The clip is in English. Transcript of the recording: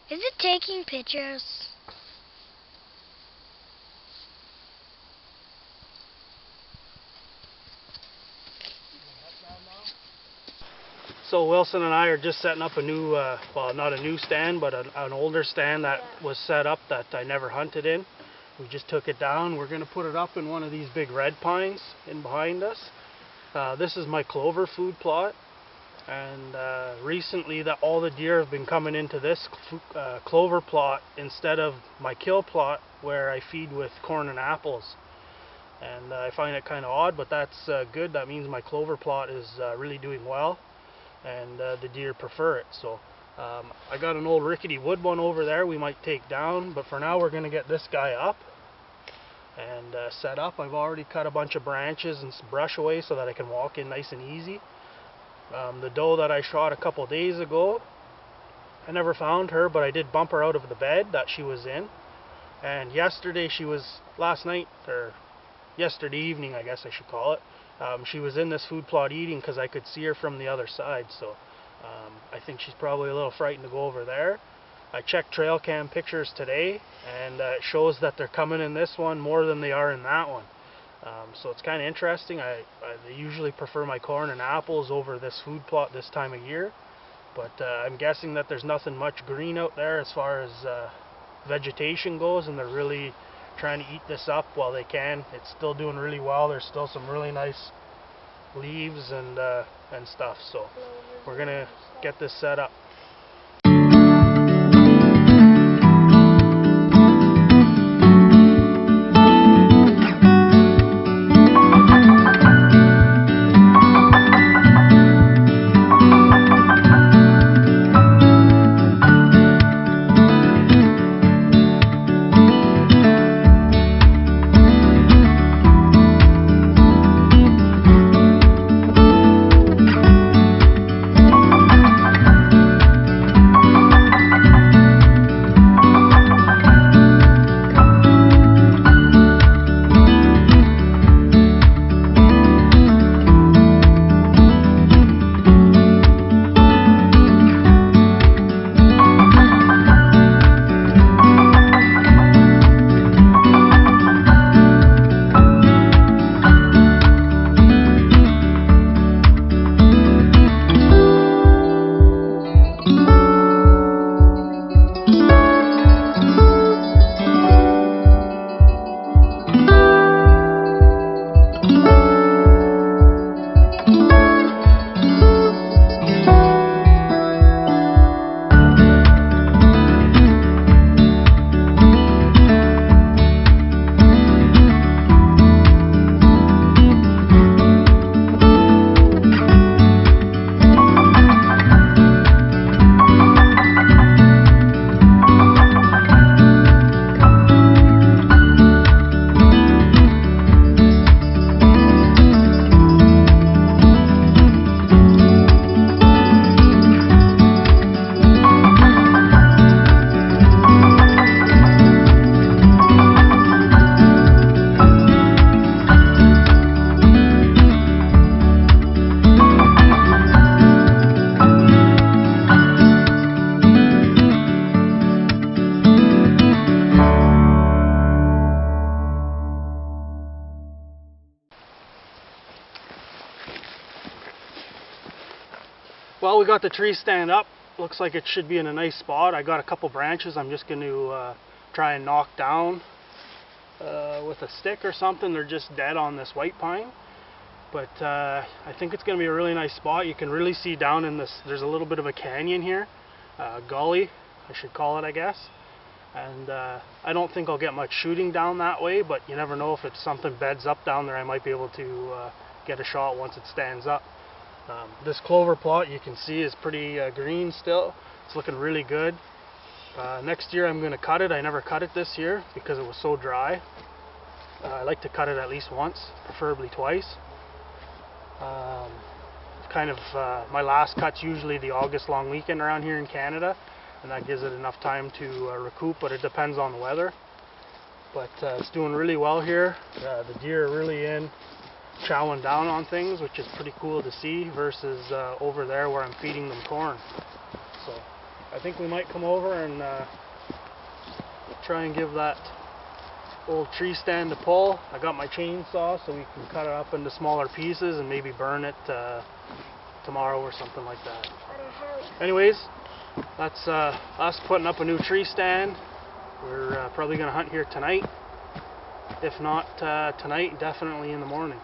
Is it taking pictures? So Wilson and I are just setting up a new, well, not a new stand, but an older stand that was set up that I never hunted in. We just took it down. We're going to put it up in one of these big red pines in behind us. This is my clover food plot, and recently that all the deer have been coming into this clover plot instead of my kill plot where I feed with corn and apples. And I find it kind of odd, but that's good. That means my clover plot is really doing well, and the deer prefer it. So I got an old rickety wood one over there we might take down, but for now we're going to get this guy up and set up. I've already cut a bunch of branches and some brush away so that I can walk in nice and easy. The doe that I shot a couple days ago, I never found her, but I did bump her out of the bed that she was in. And yesterday last night, or yesterday evening I guess I should call it, she was in this food plot eating because I could see her from the other side. So I think she's probably a little frightened to go over there. I checked trail cam pictures today, and it shows that they're coming in this one more than they are in that one. So it's kind of interesting. I usually prefer my corn and apples over this food plot this time of year, but I'm guessing that there's nothing much green out there as far as vegetation goes, and they're really trying to eat this up while they can. It's still doing really well. There's still some really nice leaves and stuff, so we're gonna get this set up. Well, we got the tree stand up. Looks like it should be in a nice spot. I got a couple branches I'm just going to try and knock down with a stick or something. They're just dead on this white pine. But I think it's going to be a really nice spot. You can really see down in this, there's a little bit of a canyon here. Gully, I should call it, I guess. And I don't think I'll get much shooting down that way, but you never know. If it's something beds up down there, I might be able to get a shot once it stands up. This clover plot, you can see, is pretty green still. It's looking really good. Next year I'm going to cut it. I never cut it this year because it was so dry. I like to cut it at least once, preferably twice. My last cut's usually the August long weekend around here in Canada, and that gives it enough time to recoup, but it depends on the weather. But it's doing really well here. The deer are really in, chowing down on things, which is pretty cool to see, versus over there where I'm feeding them corn. So I think we might come over and try and give that old tree stand a pull. I got my chainsaw so we can cut it up into smaller pieces and maybe burn it tomorrow or something like that. Anyways, that's us putting up a new tree stand. We're probably going to hunt here tonight. If not tonight, definitely in the morning.